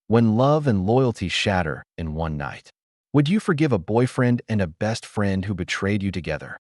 When love and loyalty shatter in one night. Would you forgive a boyfriend and a best friend who betrayed you together?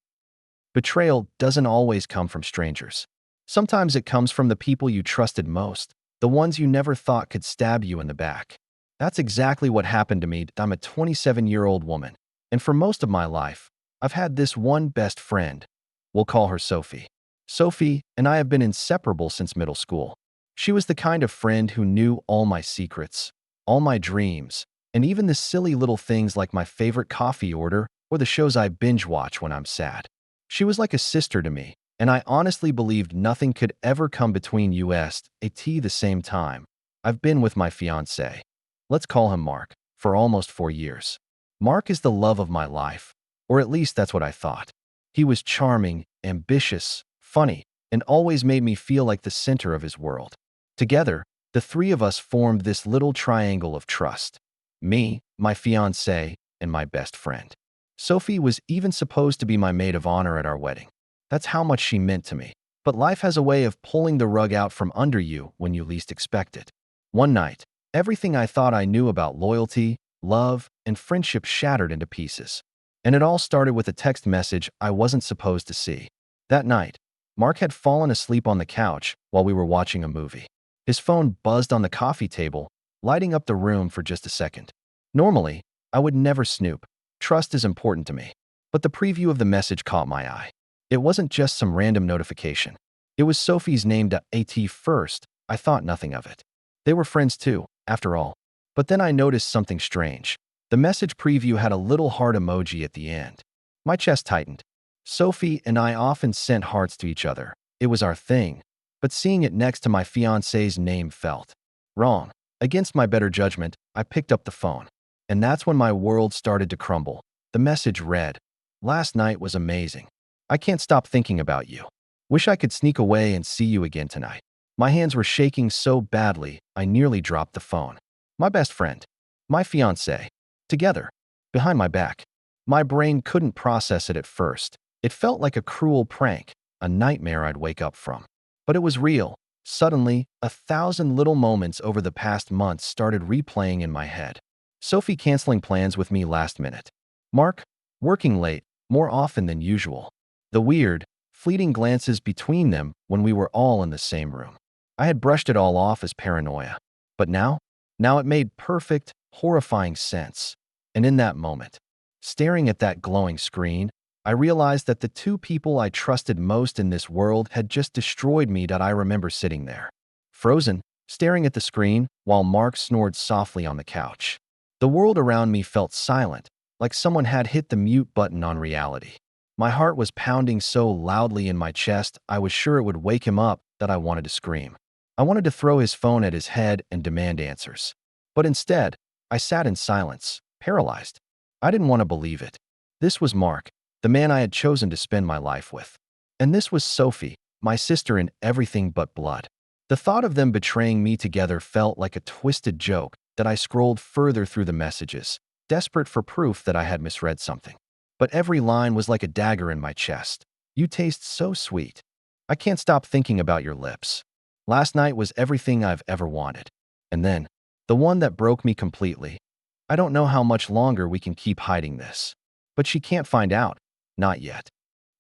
Betrayal doesn't always come from strangers. Sometimes it comes from the people you trusted most, the ones you never thought could stab you in the back. That's exactly what happened to me. I'm a 27-year-old woman, and for most of my life, I've had this one best friend. We'll call her Sophie. Sophie and I have been inseparable since middle school. She was the kind of friend who knew all my secrets, all my dreams, and even the silly little things like my favorite coffee order or the shows I binge watch when I'm sad. She was like a sister to me, and I honestly believed nothing could ever come between us at the same time. I've been with my fiancé, let's call him Mark, for almost 4 years. Mark is the love of my life, or at least that's what I thought. He was charming, ambitious, funny, and always made me feel like the center of his world. Together, the three of us formed this little triangle of trust. Me, my fiancé, and my best friend. Sophie was even supposed to be my maid of honor at our wedding. That's how much she meant to me. But life has a way of pulling the rug out from under you when you least expect it. One night, everything I thought I knew about loyalty, love, and friendship shattered into pieces. And it all started with a text message I wasn't supposed to see. That night, Mark had fallen asleep on the couch while we were watching a movie. His phone buzzed on the coffee table, lighting up the room for just a second. Normally, I would never snoop. Trust is important to me. But the preview of the message caught my eye. It wasn't just some random notification. It was Sophie's name at first. I thought nothing of it. They were friends too, after all. But then I noticed something strange. The message preview had a little heart emoji at the end. My chest tightened. Sophie and I often sent hearts to each other. It was our thing. But seeing it next to my fiancé's name felt wrong. Against my better judgment, I picked up the phone. And that's when my world started to crumble. The message read, "Last night was amazing. I can't stop thinking about you. Wish I could sneak away and see you again tonight." My hands were shaking so badly, I nearly dropped the phone. My best friend. My fiancé. Together. Behind my back. My brain couldn't process it at first. It felt like a cruel prank, a nightmare I'd wake up from. But it was real. Suddenly, 1,000 little moments over the past months started replaying in my head. Sophie canceling plans with me last minute. Mark, working late, more often than usual. The weird, fleeting glances between them when we were all in the same room. I had brushed it all off as paranoia. But now it made perfect, horrifying sense. And in that moment, staring at that glowing screen, I realized that the two people I trusted most in this world had just destroyed me. I remember sitting there, frozen, staring at the screen while Mark snored softly on the couch. The world around me felt silent, like someone had hit the mute button on reality. My heart was pounding so loudly in my chest I was sure it would wake him up that I wanted to scream. I wanted to throw his phone at his head and demand answers. But instead, I sat in silence, paralyzed. I didn't want to believe it. This was Mark, the man I had chosen to spend my life with. And this was Sophie, my sister in everything but blood. The thought of them betraying me together felt like a twisted joke that I scrolled further through the messages, desperate for proof that I had misread something. But every line was like a dagger in my chest. "You taste so sweet. I can't stop thinking about your lips. Last night was everything I've ever wanted." And then, the one that broke me completely. "I don't know how much longer we can keep hiding this. But she can't find out. Not yet."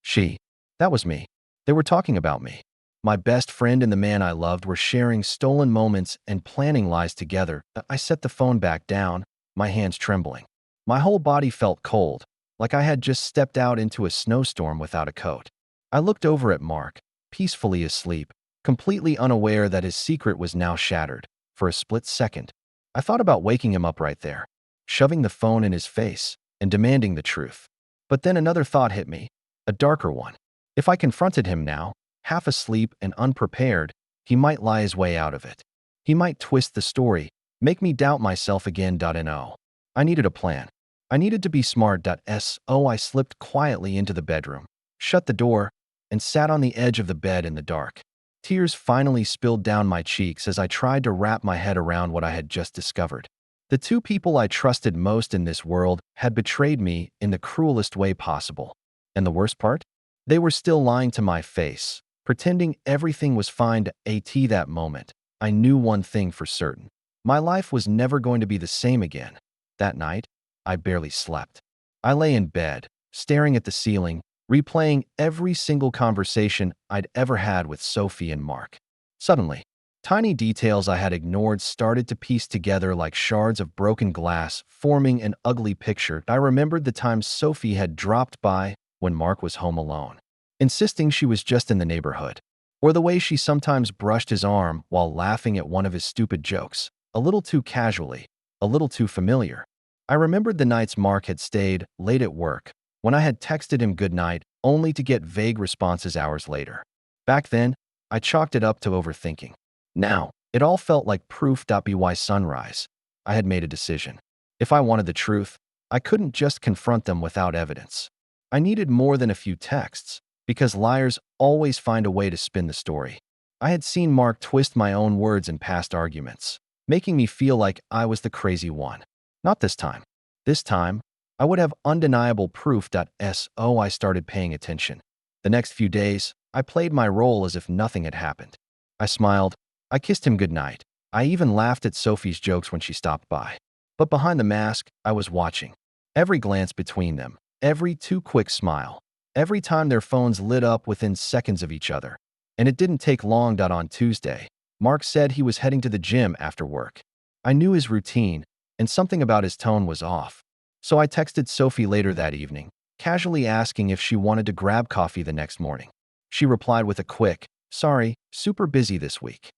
She. That was me. They were talking about me. My best friend and the man I loved were sharing stolen moments and planning lies together. I set the phone back down, my hands trembling. My whole body felt cold, like I had just stepped out into a snowstorm without a coat. I looked over at Mark, peacefully asleep, completely unaware that his secret was now shattered. For a split second, I thought about waking him up right there, shoving the phone in his face, and demanding the truth. But then another thought hit me, a darker one. If I confronted him now, half asleep and unprepared, he might lie his way out of it. He might twist the story, make me doubt myself again. No. I needed a plan. I needed to be smart. So I slipped quietly into the bedroom, shut the door, and sat on the edge of the bed in the dark. Tears finally spilled down my cheeks as I tried to wrap my head around what I had just discovered. The two people I trusted most in this world had betrayed me in the cruelest way possible. And the worst part? They were still lying to my face, pretending everything was fine. At that moment, I knew one thing for certain. My life was never going to be the same again. That night, I barely slept. I lay in bed, staring at the ceiling, replaying every single conversation I'd ever had with Sophie and Mark. Suddenly, tiny details I had ignored started to piece together like shards of broken glass, forming an ugly picture. I remembered the time Sophie had dropped by when Mark was home alone, insisting she was just in the neighborhood, or the way she sometimes brushed his arm while laughing at one of his stupid jokes, a little too casually, a little too familiar. I remembered the nights Mark had stayed late at work, when I had texted him goodnight only to get vague responses hours later. Back then, I chalked it up to overthinking. Now, it all felt like proof.by sunrise. I had made a decision. If I wanted the truth, I couldn't just confront them without evidence. I needed more than a few texts, because liars always find a way to spin the story. I had seen Mark twist my own words in past arguments, making me feel like I was the crazy one. Not this time. This time, I would have undeniable proof. So I started paying attention. The next few days, I played my role as if nothing had happened. I smiled. I kissed him goodnight. I even laughed at Sophie's jokes when she stopped by. But behind the mask, I was watching. Every glance between them, every too quick smile, every time their phones lit up within seconds of each other. And it didn't take long. On Tuesday, Mark said he was heading to the gym after work. I knew his routine, and something about his tone was off. So I texted Sophie later that evening, casually asking if she wanted to grab coffee the next morning. She replied with a quick, "Sorry, super busy this week."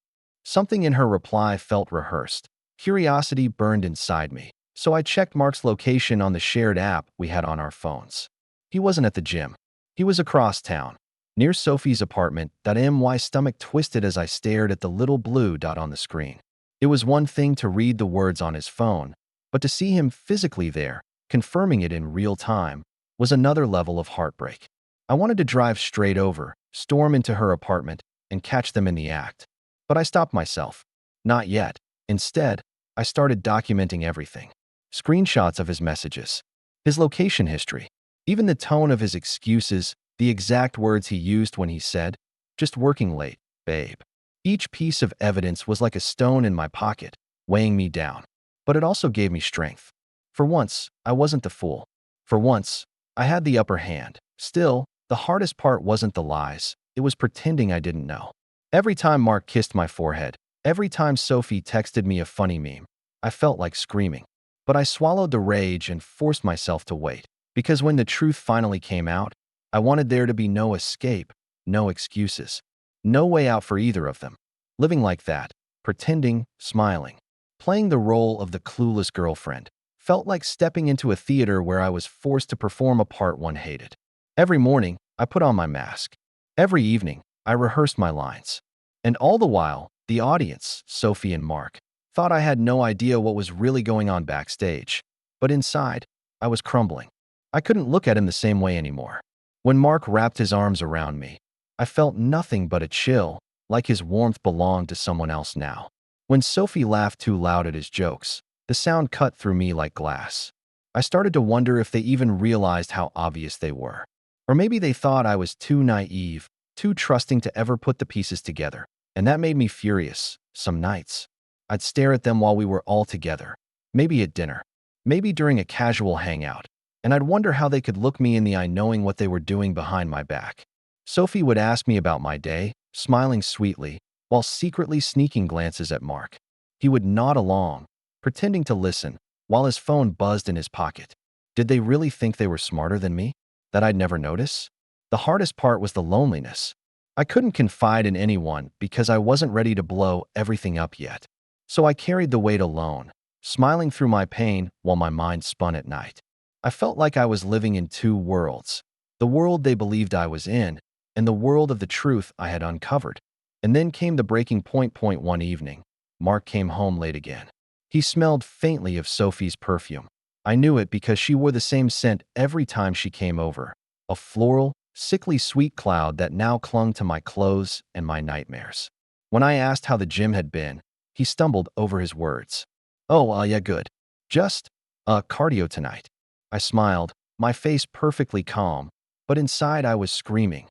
Something in her reply felt rehearsed. Curiosity burned inside me, so I checked Mark's location on the shared app we had on our phones. He wasn't at the gym. He was across town, near Sophie's apartment. My stomach twisted as I stared at the little blue dot on the screen. It was one thing to read the words on his phone, but to see him physically there, confirming it in real time, was another level of heartbreak. I wanted to drive straight over, storm into her apartment, and catch them in the act. But I stopped myself. Not yet. Instead, I started documenting everything. Screenshots of his messages, his location history, even the tone of his excuses, the exact words he used when he said, "Just working late, babe." Each piece of evidence was like a stone in my pocket, weighing me down. But it also gave me strength. For once, I wasn't the fool. For once, I had the upper hand. Still, the hardest part wasn't the lies. It was pretending I didn't know. Every time Mark kissed my forehead, every time Sophie texted me a funny meme, I felt like screaming. But I swallowed the rage and forced myself to wait. Because when the truth finally came out, I wanted there to be no escape, no excuses, no way out for either of them. Living like that, pretending, smiling, playing the role of the clueless girlfriend, felt like stepping into a theater where I was forced to perform a part one hated. Every morning, I put on my mask. Every evening, I rehearsed my lines. And all the while, the audience, Sophie and Mark, thought I had no idea what was really going on backstage. But inside, I was crumbling. I couldn't look at him the same way anymore. When Mark wrapped his arms around me, I felt nothing but a chill, like his warmth belonged to someone else now. When Sophie laughed too loud at his jokes, the sound cut through me like glass. I started to wonder if they even realized how obvious they were. Or maybe they thought I was too naive, too trusting to ever put the pieces together. And that made me furious. Some nights, I'd stare at them while we were all together. Maybe at dinner. Maybe during a casual hangout. And I'd wonder how they could look me in the eye knowing what they were doing behind my back. Sophie would ask me about my day, smiling sweetly, while secretly sneaking glances at Mark. He would nod along, pretending to listen, while his phone buzzed in his pocket. Did they really think they were smarter than me? That I'd never notice? The hardest part was the loneliness. I couldn't confide in anyone because I wasn't ready to blow everything up yet. So I carried the weight alone, smiling through my pain while my mind spun at night. I felt like I was living in two worlds. The world they believed I was in, and the world of the truth I had uncovered. And then came the breaking point. One evening, Mark came home late again. He smelled faintly of Sophie's perfume. I knew it because she wore the same scent every time she came over. A floral, sickly sweet cloud that now clung to my clothes and my nightmares. When I asked how the gym had been, he stumbled over his words. "Oh, yeah, good. Just, cardio tonight." I smiled, my face perfectly calm, but inside I was screaming.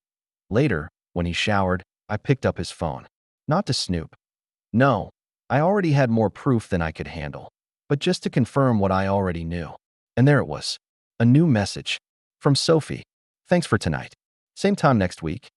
Later, when he showered, I picked up his phone. Not to snoop. No, I already had more proof than I could handle, but just to confirm what I already knew. And there it was. A new message. From Sophie. Thanks for tonight. Same time next week.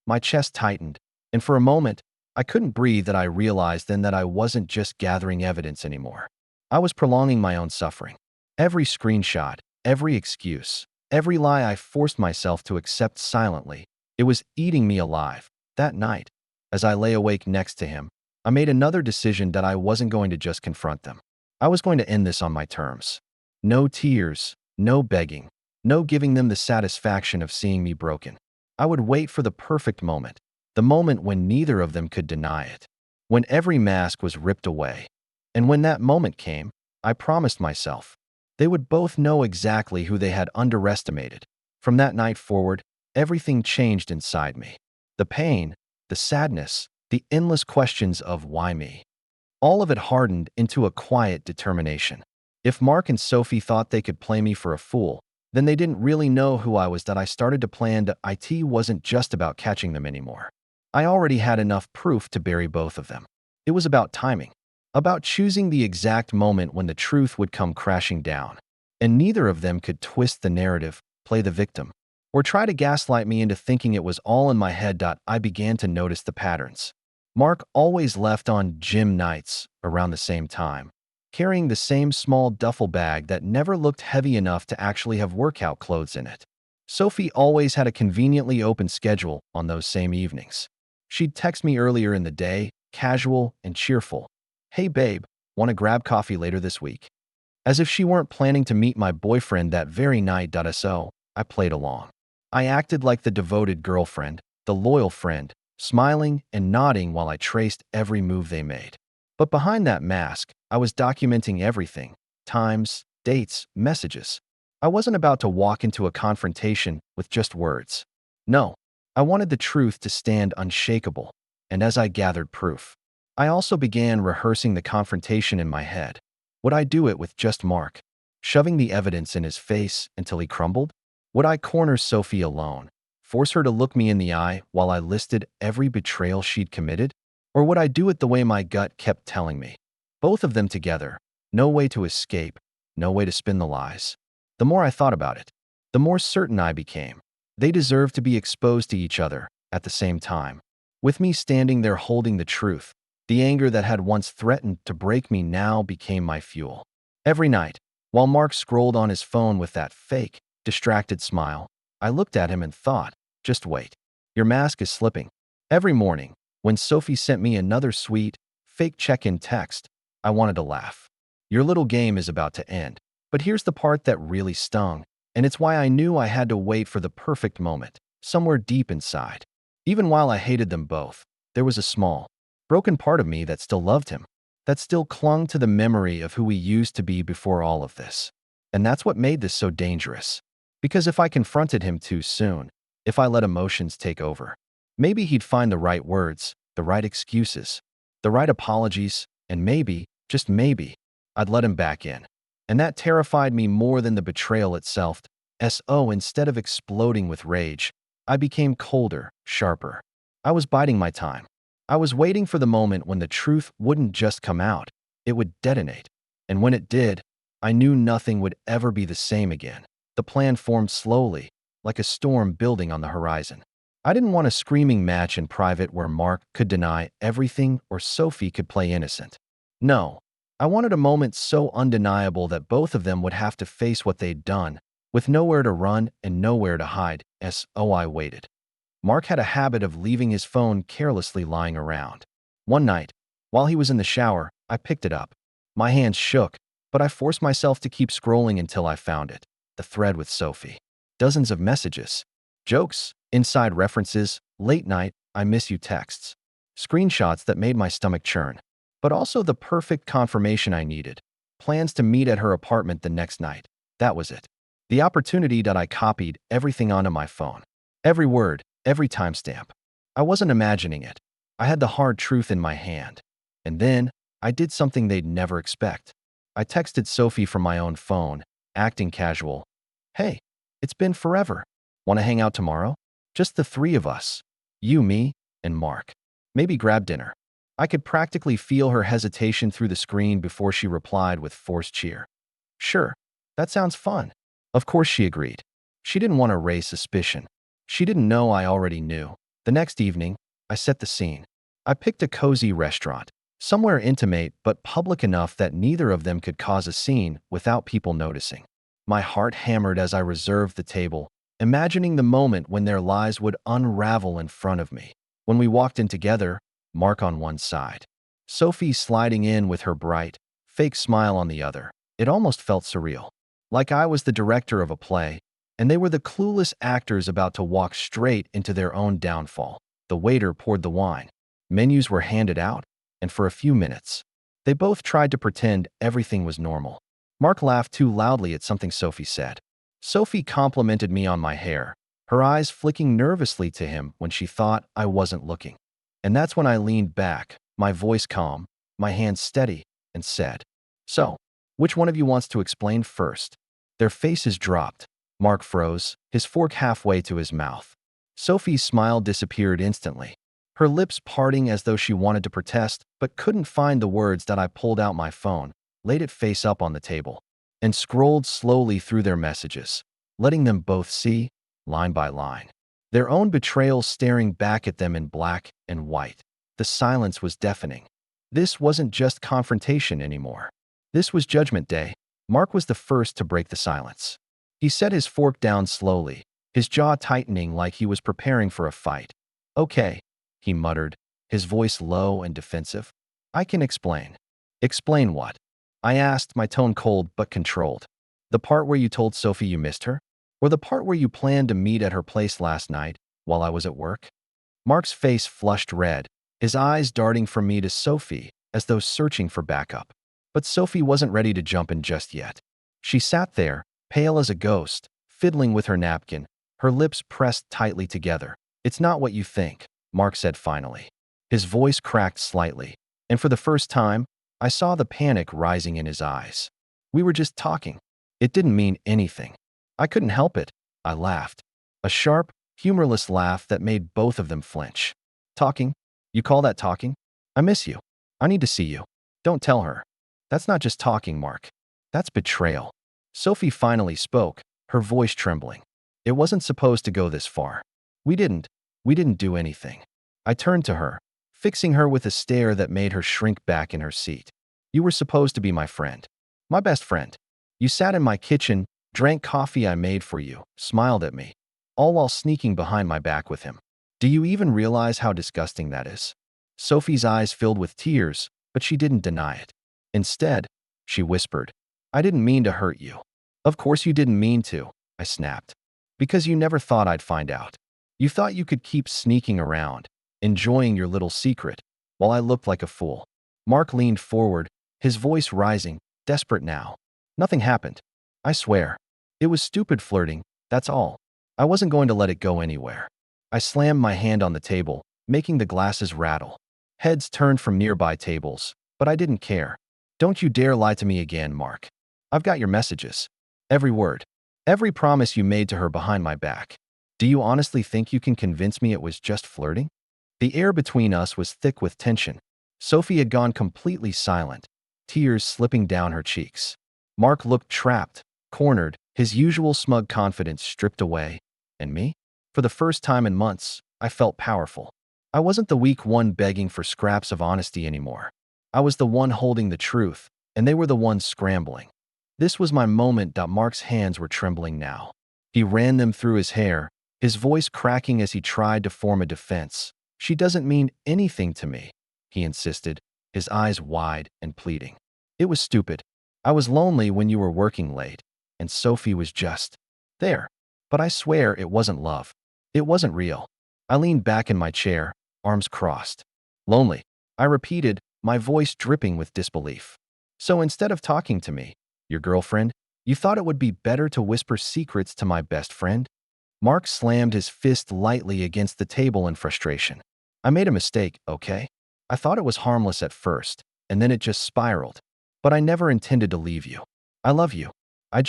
My chest tightened, and for a moment, I couldn't breathe. That I realized then that I wasn't just gathering evidence anymore. I was prolonging my own suffering. Every screenshot, every excuse, every lie I forced myself to accept silently, it was eating me alive. That night, as I lay awake next to him, I made another decision that I wasn't going to just confront them. I was going to end this on my terms. No tears, no begging, no giving them the satisfaction of seeing me broken. I would wait for the perfect moment, the moment when neither of them could deny it, when every mask was ripped away. And when that moment came, I promised myself, they would both know exactly who they had underestimated. From that night forward, everything changed inside me. The pain, the sadness, the endless questions of why me. All of it hardened into a quiet determination. If Mark and Sophie thought they could play me for a fool, then they didn't really know who I was. That I started to plan that it wasn't just about catching them anymore. I already had enough proof to bury both of them. It was about timing, about choosing the exact moment when the truth would come crashing down. And neither of them could twist the narrative, play the victim, or try to gaslight me into thinking it was all in my head. I began to notice the patterns. Mark always left on gym nights around the same time, carrying the same small duffel bag that never looked heavy enough to actually have workout clothes in it. Sophie always had a conveniently open schedule on those same evenings. She'd text me earlier in the day, casual and cheerful. Hey babe, want to grab coffee later this week? As if she weren't planning to meet my boyfriend that very night. So, I played along. I acted like the devoted girlfriend, the loyal friend, smiling and nodding while I traced every move they made. But behind that mask, I was documenting everything: times, dates, messages. I wasn't about to walk into a confrontation with just words. No, I wanted the truth to stand unshakable. And as I gathered proof, I also began rehearsing the confrontation in my head. Would I do it with just Mark, shoving the evidence in his face until he crumbled? Would I corner Sophie alone, force her to look me in the eye while I listed every betrayal she'd committed? Or would I do it the way my gut kept telling me? Both of them together, no way to escape, no way to spin the lies. The more I thought about it, the more certain I became. They deserved to be exposed to each other at the same time. With me standing there holding the truth, the anger that had once threatened to break me now became my fuel. Every night, while Mark scrolled on his phone with that fake, distracted smile, I looked at him and thought, just wait. Your mask is slipping. Every morning, when Sophie sent me another sweet, fake check-in text, I wanted to laugh. Your little game is about to end. But here's the part that really stung, and it's why I knew I had to wait for the perfect moment, somewhere deep inside. Even while I hated them both, there was a small, broken part of me that still loved him, that still clung to the memory of who we used to be before all of this. And that's what made this so dangerous. Because if I confronted him too soon, if I let emotions take over, maybe he'd find the right words, the right excuses, the right apologies, and maybe, just maybe, I'd let him back in. And that terrified me more than the betrayal itself. Instead of exploding with rage, I became colder, sharper. I was biding my time. I was waiting for the moment when the truth wouldn't just come out, it would detonate. And when it did, I knew nothing would ever be the same again. The plan formed slowly, like a storm building on the horizon. I didn't want a screaming match in private where Mark could deny everything or Sophie could play innocent. No, I wanted a moment so undeniable that both of them would have to face what they'd done, with nowhere to run and nowhere to hide. I waited. Mark had a habit of leaving his phone carelessly lying around. One night, while he was in the shower, I picked it up. My hands shook, but I forced myself to keep scrolling until I found it. The thread with Sophie. Dozens of messages. Jokes, inside references, late night, I miss you texts. Screenshots that made my stomach churn. But also the perfect confirmation I needed. Plans to meet at her apartment the next night. That was it. The opportunity that I copied everything onto my phone. Every word, every timestamp. I wasn't imagining it. I had the hard truth in my hand. And then, I did something they'd never expect. I texted Sophie from my own phone, acting casual. Hey, it's been forever. Want to hang out tomorrow? Just the three of us. You, me, and Mark. Maybe grab dinner. I could practically feel her hesitation through the screen before she replied with forced cheer. Sure, that sounds fun. Of course she agreed. She didn't want to raise suspicion. She didn't know I already knew. The next evening, I set the scene. I picked a cozy restaurant, somewhere intimate but public enough that neither of them could cause a scene without people noticing. My heart hammered as I reserved the table, imagining the moment when their lies would unravel in front of me. When we walked in together, Mark on one side, Sophie sliding in with her bright, fake smile on the other, it almost felt surreal. Like I was the director of a play, and they were the clueless actors about to walk straight into their own downfall. The waiter poured the wine. Menus were handed out, and for a few minutes, they both tried to pretend everything was normal. Mark laughed too loudly at something Sophie said. Sophie complimented me on my hair, her eyes flicking nervously to him when she thought I wasn't looking. And that's when I leaned back, my voice calm, my hands steady, and said, "So, which one of you wants to explain first?" Their faces dropped. Mark froze, his fork halfway to his mouth. Sophie's smile disappeared instantly, her lips parting as though she wanted to protest but couldn't find the words. That I pulled out my phone, laid it face up on the table, and scrolled slowly through their messages, letting them both see, line by line, their own betrayal staring back at them in black and white. The silence was deafening. This wasn't just confrontation anymore. This was Judgment Day. Mark was the first to break the silence. He set his fork down slowly, his jaw tightening like he was preparing for a fight. "Okay," he muttered, his voice low and defensive. "I can explain." "Explain what?" I asked, my tone cold but controlled. "The part where you told Sophie you missed her? Or the part where you planned to meet at her place last night while I was at work?" Mark's face flushed red, his eyes darting from me to Sophie as though searching for backup. But Sophie wasn't ready to jump in just yet. She sat there, pale as a ghost, fiddling with her napkin, her lips pressed tightly together. "It's not what you think," Mark said finally. His voice cracked slightly, and for the first time, I saw the panic rising in his eyes. "We were just talking. It didn't mean anything." I couldn't help it. I laughed. A sharp, humorless laugh that made both of them flinch. "Talking? You call that talking? I miss you. I need to see you. Don't tell her." "That's not just talking, Mark. That's betrayal." Sophie finally spoke, her voice trembling. "It wasn't supposed to go this far. We didn't do anything." I turned to her, fixing her with a stare that made her shrink back in her seat. "You were supposed to be my friend. My best friend. You sat in my kitchen, drank coffee I made for you, smiled at me, all while sneaking behind my back with him. Do you even realize how disgusting that is?" Sophie's eyes filled with tears, but she didn't deny it. Instead, she whispered, "I didn't mean to hurt you." "Of course you didn't mean to," I snapped. "Because you never thought I'd find out. You thought you could keep sneaking around, enjoying your little secret, while I looked like a fool." Mark leaned forward, his voice rising, desperate now. "Nothing happened. I swear. It was stupid flirting, that's all. I wasn't going to let it go anywhere." I slammed my hand on the table, making the glasses rattle. Heads turned from nearby tables, but I didn't care. "Don't you dare lie to me again, Mark. I've got your messages. Every word. Every promise you made to her behind my back. Do you honestly think you can convince me it was just flirting?" The air between us was thick with tension. Sophie had gone completely silent, tears slipping down her cheeks. Mark looked trapped, cornered, his usual smug confidence stripped away. And me? For the first time in months, I felt powerful. I wasn't the weak one begging for scraps of honesty anymore. I was the one holding the truth, and they were the ones scrambling. This was my moment. Mark's hands were trembling now. He ran them through his hair, his voice cracking as he tried to form a defense. "She doesn't mean anything to me," he insisted, his eyes wide and pleading. "It was stupid. I was lonely when you were working late, and Sophie was just there. But I swear it wasn't love. It wasn't real." I leaned back in my chair, arms crossed. "Lonely," I repeated, my voice dripping with disbelief. "So instead of talking to me, your girlfriend, you thought it would be better to whisper secrets to my best friend?" Mark slammed his fist lightly against the table in frustration. "I made a mistake, okay? I thought it was harmless at first, and then it just spiraled. But I never intended to leave you. I love you. I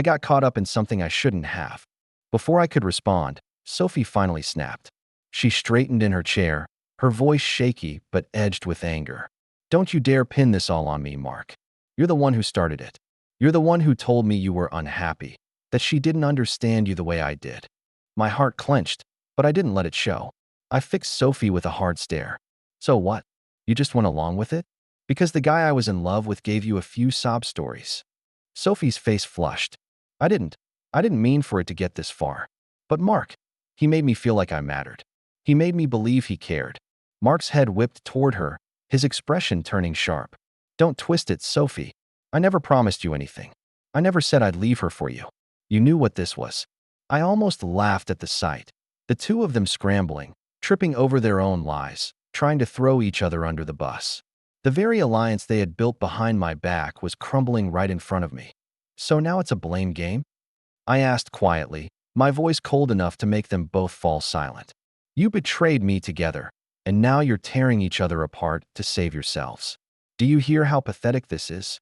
got caught up in something I shouldn't have." Before I could respond, Sophie finally snapped. She straightened in her chair, her voice shaky but edged with anger. Don't you dare pin this all on me, Mark. You're the one who started it. You're the one who told me you were unhappy, that she didn't understand you the way I did. My heart clenched, but I didn't let it show. I fixed Sophie with a hard stare. So what? You just went along with it? Because the guy I was in love with gave you a few sob stories. Sophie's face flushed. I didn't. I didn't mean for it to get this far. But Mark, he made me feel like I mattered. He made me believe he cared. Mark's head whipped toward her, his expression turning sharp. Don't twist it, Sophie. I never promised you anything. I never said I'd leave her for you. You knew what this was. I almost laughed at the sight. The two of them scrambling, tripping over their own lies, trying to throw each other under the bus. The very alliance they had built behind my back was crumbling right in front of me. So now it's a blame game? I asked quietly, my voice cold enough to make them both fall silent. You betrayed me together, and now you're tearing each other apart to save yourselves. Do you hear how pathetic this is?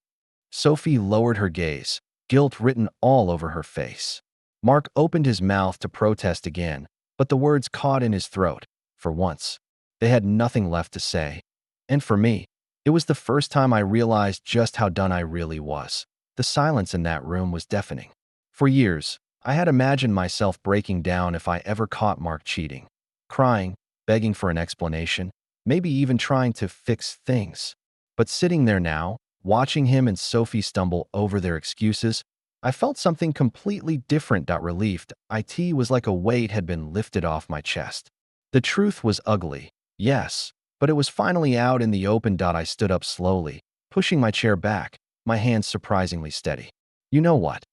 Sophie lowered her gaze, guilt written all over her face. Mark opened his mouth to protest again, but the words caught in his throat. For once, they had nothing left to say. And for me, it was the first time I realized just how done I really was. The silence in that room was deafening. For years, I had imagined myself breaking down if I ever caught Mark cheating, crying, begging for an explanation, maybe even trying to fix things. But sitting there now, watching him and Sophie stumble over their excuses, I felt something completely different. Relieved, it was like a weight had been lifted off my chest. The truth was ugly, yes, but it was finally out in the open. I stood up slowly, pushing my chair back, my hands surprisingly steady. You know what?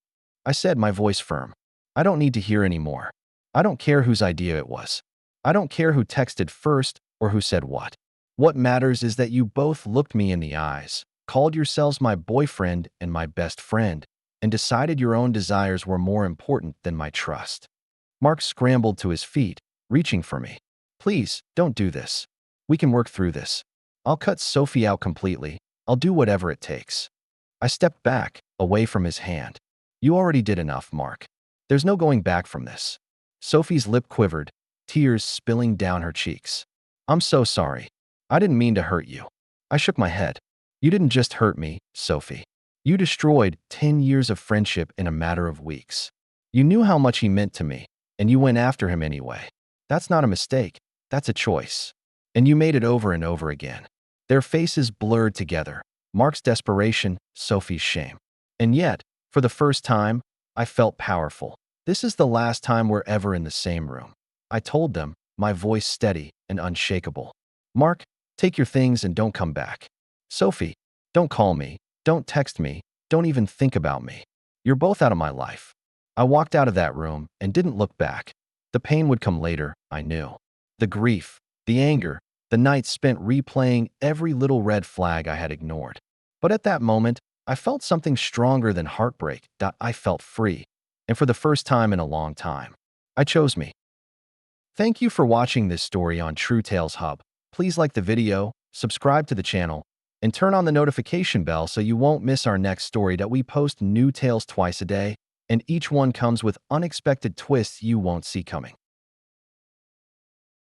I said, my voice firm. I don't need to hear any more. I don't care whose idea it was. I don't care who texted first or who said what. What matters is that you both looked me in the eyes, called yourselves my boyfriend and my best friend, and decided your own desires were more important than my trust. Mark scrambled to his feet, reaching for me. Please, don't do this. We can work through this. I'll cut Sophie out completely. I'll do whatever it takes. I stepped back, away from his hand. You already did enough, Mark. There's no going back from this. Sophie's lip quivered, tears spilling down her cheeks. I'm so sorry. I didn't mean to hurt you. I shook my head. You didn't just hurt me, Sophie. You destroyed 10 years of friendship in a matter of weeks. You knew how much he meant to me, and you went after him anyway. That's not a mistake. That's a choice. And you made it over and over again. Their faces blurred together. Mark's desperation, Sophie's shame. And yet, for the first time, I felt powerful. This is the last time we're ever in the same room. I told them, my voice steady and unshakable. Mark, take your things and don't come back. Sophie, don't call me, don't text me, don't even think about me. You're both out of my life. I walked out of that room and didn't look back. The pain would come later, I knew. The grief, the anger, the nights spent replaying every little red flag I had ignored. But at that moment, I felt something stronger than heartbreak. I felt free. And for the first time in a long time, I chose me. Thank you for watching this story on True Tales Hub. Please like the video, subscribe to the channel, and turn on the notification bell so you won't miss our next story. We post new tales twice a day, and each one comes with unexpected twists you won't see coming.